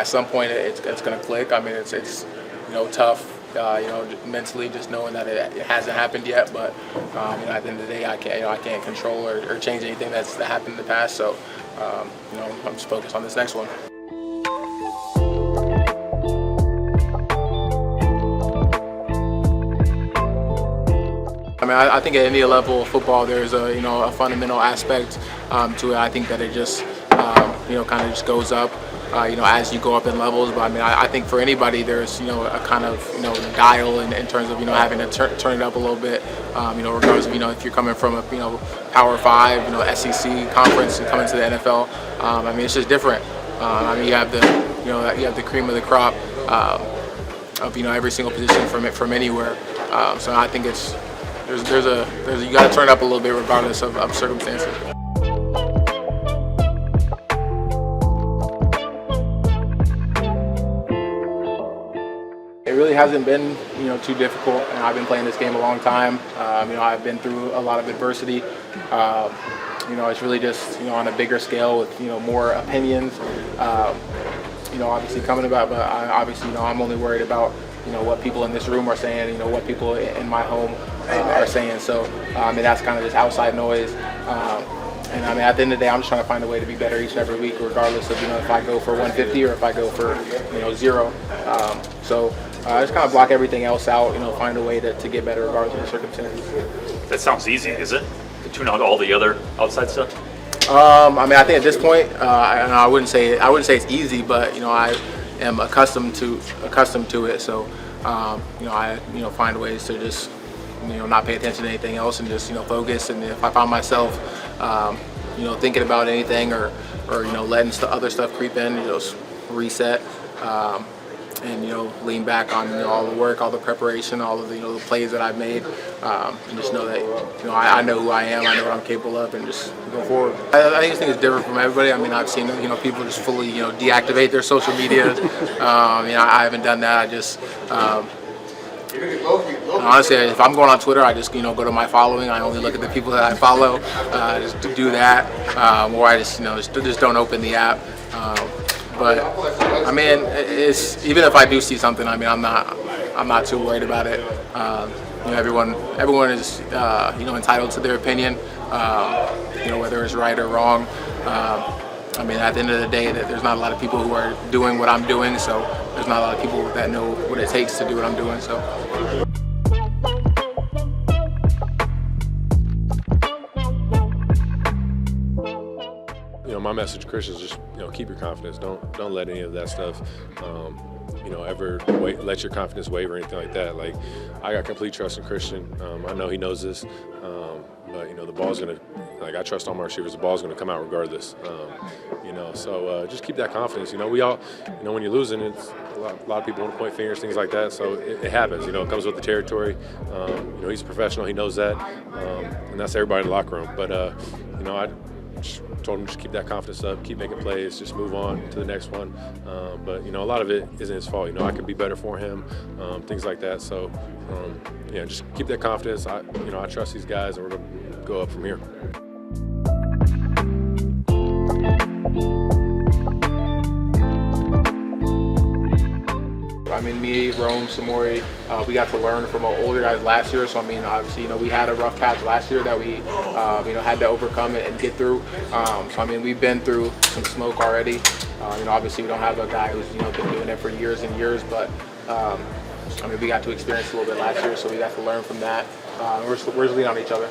at some point it's going to click. I mean, it's tough. Mentally, just knowing that it hasn't happened yet. But at the end of the day, I can't control or change anything that happened in the past. So, I'm just focused on this next one. I mean, I think at any level of football, there's a fundamental aspect to it. I think that it just kind of just goes up. As you go up in levels. But I mean, I think for anybody, there's a kind of dial in terms of having to turn it up a little bit. Regardless of if you're coming from a Power 5 SEC conference and coming to the NFL. I mean, it's just different. I mean, you have the cream of the crop of every single position from anywhere. So I think you got to turn it up a little bit regardless of circumstances. It really hasn't been, too difficult. And I've been playing this game a long time. I've been through a lot of adversity. It's really just, on a bigger scale with, more opinions. Obviously coming about, but I'm only worried about, what people in this room are saying, what people in my home are saying. So, that's kind of just outside noise. And I mean, at the end of the day, I'm just trying to find a way to be better each and every week, regardless of if I go for 150 or if I go for 0. I just kind of block everything else out. Find a way to get better regardless of the circumstances. That sounds easy, is it? To tune out all the other outside stuff. I mean, I think at this point, I wouldn't say it's easy, but I am accustomed to it. So I find ways to just not pay attention to anything else and just focus. And if I find myself thinking about anything or letting other stuff creep in, just reset and lean back on all the work, all the preparation, all of the plays that I've made, and just know that I know who I am, I know what I'm capable of, and just go forward. I think this thing is different from everybody. I mean, I've seen people just fully deactivate their social media. I haven't done that. I just honestly, if I'm going on Twitter, I just go to my following. I only look at the people that I follow. Just to do that, or I just just don't open the app. But I mean, it's even if I do see something, I mean, I'm not too worried about it. Everyone is entitled to their opinion, whether it's right or wrong. I mean, at the end of the day, there's not a lot of people who are doing what I'm doing, so there's not a lot of people that know what it takes to do what I'm doing. So. My message to Christians is just keep your confidence. Don't let any of that stuff ever let your confidence waver or anything like that. Like, I got complete trust in Christian. I know he knows this, but the ball's gonna, I trust all my receivers. The ball's gonna come out regardless. So just keep that confidence. We all, when you're losing, it's a lot of people want to point fingers, things like that. So it happens. It comes with the territory. He's a professional. He knows that, and that's everybody in the locker room. But I just told him just keep that confidence up, keep making plays, just move on to the next one. But a lot of it isn't his fault. I can be better for him, things like that. So just keep that confidence. I trust these guys, and we're going to go up from here. I mean, me, Rome, Samori, we got to learn from our older guys last year. So, I mean, obviously, we had a rough patch last year that we, had to overcome it and get through. So, I mean, we've been through some smoke already. Obviously, we don't have a guy who's, been doing it for years and years. But, I mean, we got to experience a little bit last year, so we got to learn from that. We're just leaning on each other.